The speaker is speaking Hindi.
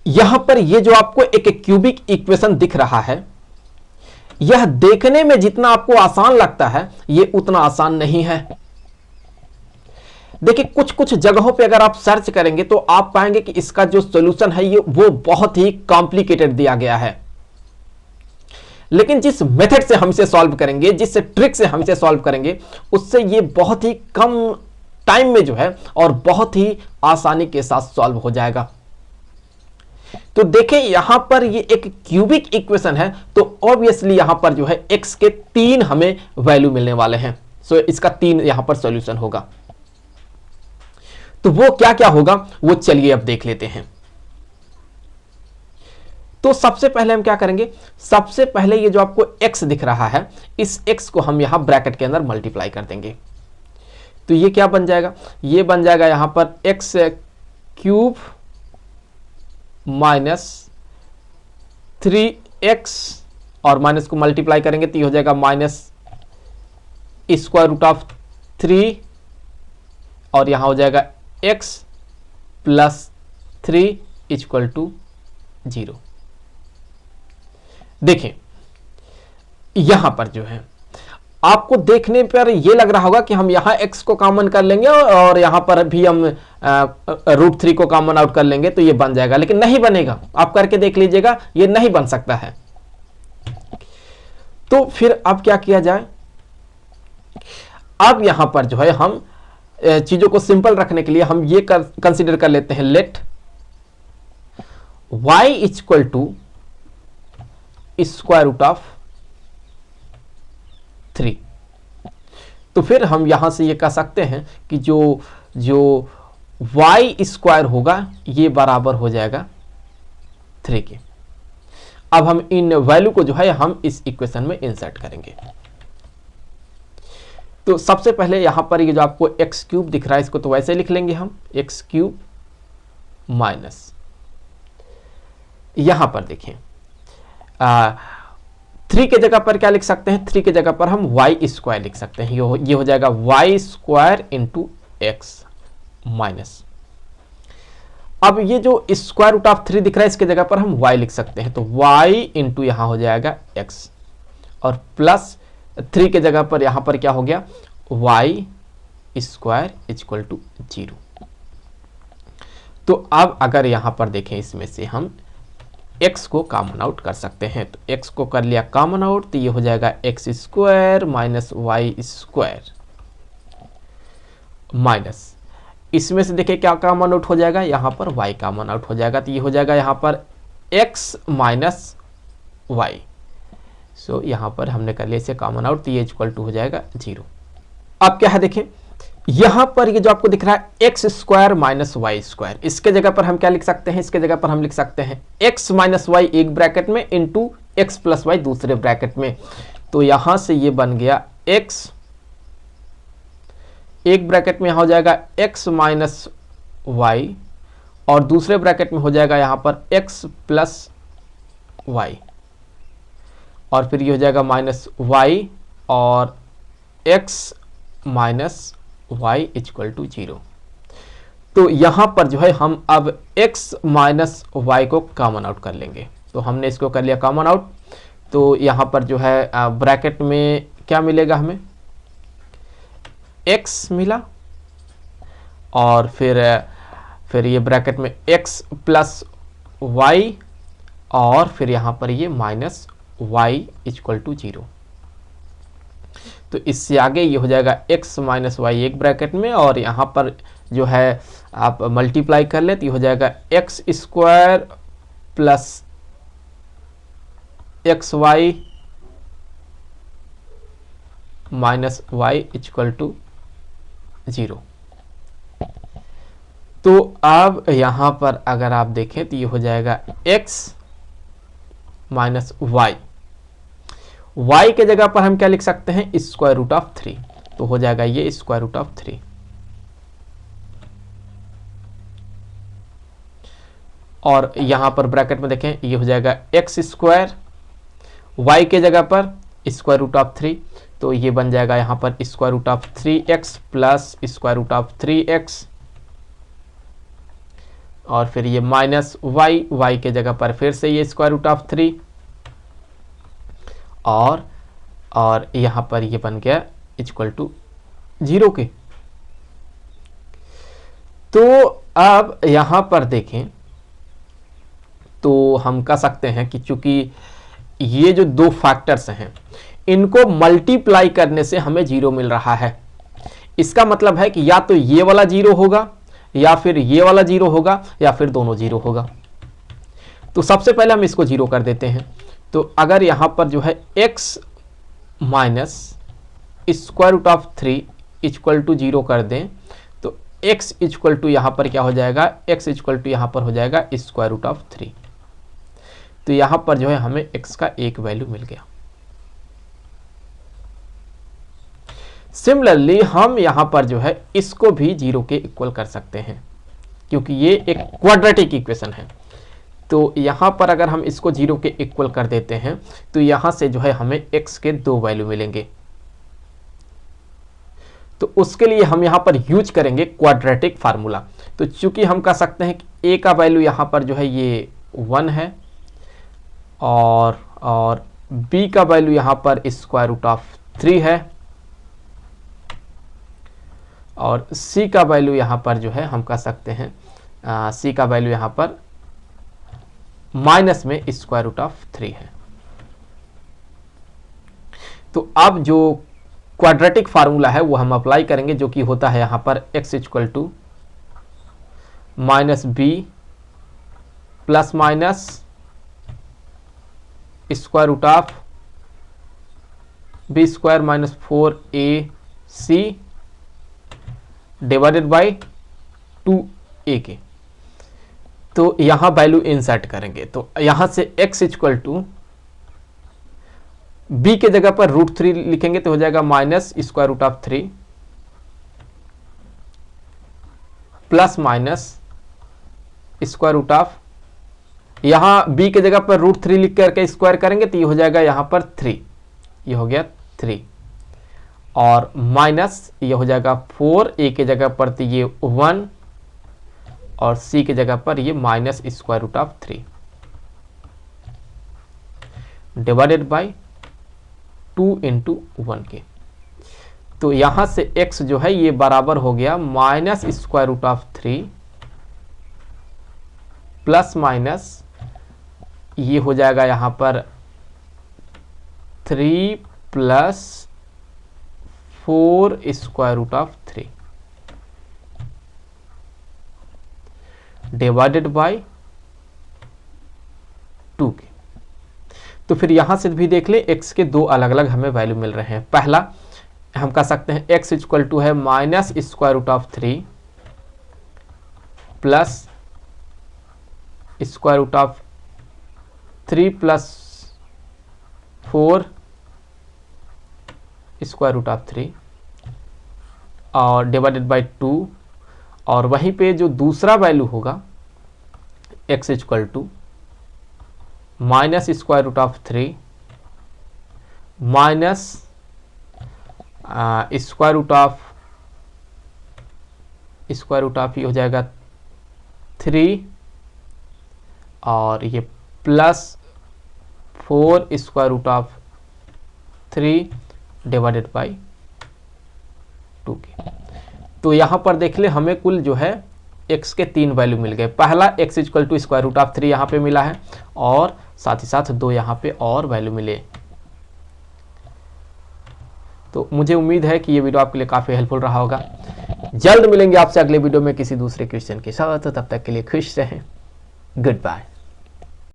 यहां पर ये जो आपको एक क्यूबिक इक्वेशन दिख रहा है, यह देखने में जितना आपको आसान लगता है ये उतना आसान नहीं है। देखिए कुछ कुछ जगहों पे अगर आप सर्च करेंगे तो आप पाएंगे कि इसका जो सॉल्यूशन है ये वो बहुत ही कॉम्प्लिकेटेड दिया गया है। लेकिन जिस मेथड से हम इसे सॉल्व करेंगे, जिस ट्रिक से हम इसे सॉल्व करेंगे, उससे ये बहुत ही कम टाइम में जो है और बहुत ही आसानी के साथ सॉल्व हो जाएगा। तो देखें यहां पर ये एक क्यूबिक इक्वेशन है, तो ऑब्वियसली यहां पर जो है x के 3 हमें वैल्यू मिलने वाले हैं। सो इसका 3 यहां पर सॉल्यूशन होगा। तो वो क्या क्या होगा वो चलिए अब देख लेते हैं। तो सबसे पहले हम क्या करेंगे, सबसे पहले ये जो आपको x दिख रहा है, इस x को हम यहां ब्रैकेट के अंदर मल्टीप्लाई कर देंगे। तो ये क्या बन जाएगा, ये बन जाएगा यहां पर x क्यूब माइनस 3x और माइनस को मल्टीप्लाई करेंगे तो ये हो जाएगा माइनस स्क्वायर रूट ऑफ 3 और यहां हो जाएगा x प्लस 3 इक्वल टू 0। देखें यहां पर जो है आपको देखने पर यह लग रहा होगा कि हम यहां x को कॉमन कर लेंगे और यहां पर भी हम रूट 3 को कॉमन आउट कर लेंगे तो ये बन जाएगा, लेकिन नहीं बनेगा। आप करके देख लीजिएगा, ये नहीं बन सकता है। तो फिर अब क्या किया जाए, अब यहां पर जो है हम चीजों को सिंपल रखने के लिए हम ये कंसीडर कर लेते हैं, let y equal to square root of 3। तो फिर हम यहां से ये कह सकते हैं कि जो y स्क्वायर होगा ये बराबर हो जाएगा 3 के। अब हम इन वैल्यू को जो है हम इस इक्वेशन में इंसर्ट करेंगे। तो सबसे पहले यहां पर ये जो आपको x क्यूब दिख रहा है इसको तो वैसे लिख लेंगे हम, x क्यूब माइनस, यहां पर देखें 3 के जगह पर क्या लिख सकते हैं, 3 के जगह पर हम y स्क्वायर लिख सकते हैं। ये हो जाएगा y square into x minus, अब ये जो स्क्वायर रूट ऑफ 3 दिख रहा है इसके जगह पर हम y लिख सकते हैं, तो y इंटू यहां हो जाएगा x और प्लस 3 के जगह पर यहां पर क्या हो गया y स्क्वायर इक्वल टू 0। तो अब अगर यहां पर देखें इसमें से हम x को कॉमन आउट कर सकते हैं, तो x को कर लिया कॉमन आउट तो ये हो जाएगा x square minus y square minus, इसमें से देखिए क्या कॉमन आउट हो जाएगा, यहां पर y कॉमन आउट हो जाएगा तो ये हो जाएगा यहां पर x माइनस वाई। सो यहां पर हमने कर लिया इसे कॉमन आउट तो ये इक्वल टू हो जाएगा 0। अब क्या है देखें यहां पर ये जो आपको दिख रहा है x square minus y square, इसके जगह पर हम क्या लिख सकते हैं, इसके जगह पर हम लिख सकते हैं एक्स माइनस वाई एक ब्रैकेट में इंटू एक्स प्लस वाई दूसरे ब्रैकेट में। तो यहां से ये बन गया एक्स एक ब्रैकेट में यहां हो जाएगा एक्स माइनस वाई और दूसरे ब्रैकेट में हो जाएगा यहां पर एक्स प्लस वाई और फिर ये हो जाएगा माइनस वाई और x minus y equal to 0। तो यहां पर जो है हम अब x माइनस वाई को कॉमन आउट कर लेंगे, तो हमने इसको कर लिया कॉमन आउट। तो यहां पर जो है ब्रैकेट में क्या मिलेगा, हमें x मिला और फिर ये ब्रैकेट में x प्लस वाई और फिर यहां पर ये माइनस वाई इक्वल टू 0। तो इससे आगे ये हो जाएगा x माइनस वाई एक ब्रैकेट में और यहाँ पर जो है आप मल्टीप्लाई कर ले तो ये हो जाएगा x square plus x y minus y equal to 0। तो अब यहाँ पर अगर आप देखें तो ये हो जाएगा x माइनस वाई, y के जगह पर हम क्या लिख सकते हैं स्क्वायर रूट ऑफ 3, तो हो जाएगा ये स्क्वायर रूट ऑफ 3 और यहां पर ब्रैकेट में देखें ये हो जाएगा एक्स स्क्वायर, y के जगह पर स्क्वायर रूट ऑफ 3 तो ये बन जाएगा यहां पर square root of 3x plus square root of 3x और फिर ये माइनस वाई, वाई के जगह पर फिर से ये स्क्वायर रूट ऑफ 3 और यहाँ पर ये बन गया इक्वल टू 0 के। तो अब यहाँ पर देखें तो हम कह सकते हैं कि चूंकि ये जो दो फैक्टर्स हैं इनको मल्टीप्लाई करने से हमें 0 मिल रहा है। इसका मतलब है कि या तो ये वाला 0 होगा या फिर ये वाला 0 होगा या फिर दोनों 0 होगा। तो सबसे पहले हम इसको 0 कर देते हैं। तो अगर यहां पर जो है x minus square root of 3 equal to 0 कर दें तो x इक्वल टू यहां पर क्या हो जाएगा, x इक्वल टू यहां पर हो जाएगा स्क्वायर रूट ऑफ 3। तो यहां पर जो है हमें x का एक वैल्यू मिल गया। सिमिलरली हम यहां पर जो है इसको भी 0 के इक्वल कर सकते हैं क्योंकि ये एक क्वाड्रेटिक इक्वेशन है। तो यहां पर अगर हम इसको 0 के इक्वल कर देते हैं तो यहां से जो है हमें x के दो वैल्यू मिलेंगे। तो उसके लिए हम यहां पर यूज करेंगे क्वाड्रेटिक फार्मूला। तो चूंकि हम कह सकते हैं कि a का वैल्यू यहां पर जो है ये 1 है और b का वैल्यू यहां पर स्क्वायर रूट ऑफ 3 है और c का वैल्यू यहां पर जो है हम कह सकते हैं c का वैल्यू यहां पर माइनस में स्क्वायर रूट ऑफ 3 है। तो अब जो क्वाड्रेटिक फार्मूला है वो हम अप्लाई करेंगे जो कि होता है यहां पर x equal to minus b plus minus square root of b square minus 4ac divided by 2a के। तो यहां वैल्यू इंसर्ट करेंगे तो यहां से x इक्वल टू b के जगह पर √3 लिखेंगे तो हो जाएगा minus square root of 3 plus minus square root of, यहां b के जगह पर √3 लिख करके स्क्वायर करेंगे तो ये हो जाएगा यहां पर 3, ये हो गया 3 और माइनस ये हो जाएगा 4, a के जगह पर तो ये 1 और c के जगह पर ये minus square root of 3 divided by 2 into 1 के। तो यहां से x जो है ये बराबर हो गया minus square root of 3 plus minus ये हो जाएगा यहां पर 3 plus 4 square root of 3 divided by 2 के। तो फिर यहां से भी देख ले x के दो अलग अलग हमें वैल्यू मिल रहे हैं। पहला हम कह सकते हैं x इक्वल टू है minus square root of 3 plus square root of 3 plus 4 square root of 3 और डिवाइडेड बाई 2 और वहीं पे जो दूसरा वैल्यू होगा x equal to minus square root of 3 minus square root of ये हो जाएगा 3 और ये plus 4 square root of 3 divided by 2 के। तो यहां पर देख ले हमें कुल जो है x के 3 वैल्यू मिल गए। पहला x equal to square root of 3 यहां पे मिला है और साथ ही साथ 2 यहां पे और वैल्यू मिले। तो मुझे उम्मीद है कि ये वीडियो आपके लिए काफी हेल्पफुल रहा होगा। जल्द मिलेंगे आपसे अगले वीडियो में किसी दूसरे क्वेश्चन के साथ, तब तक के लिए खुश रहें। Good bye.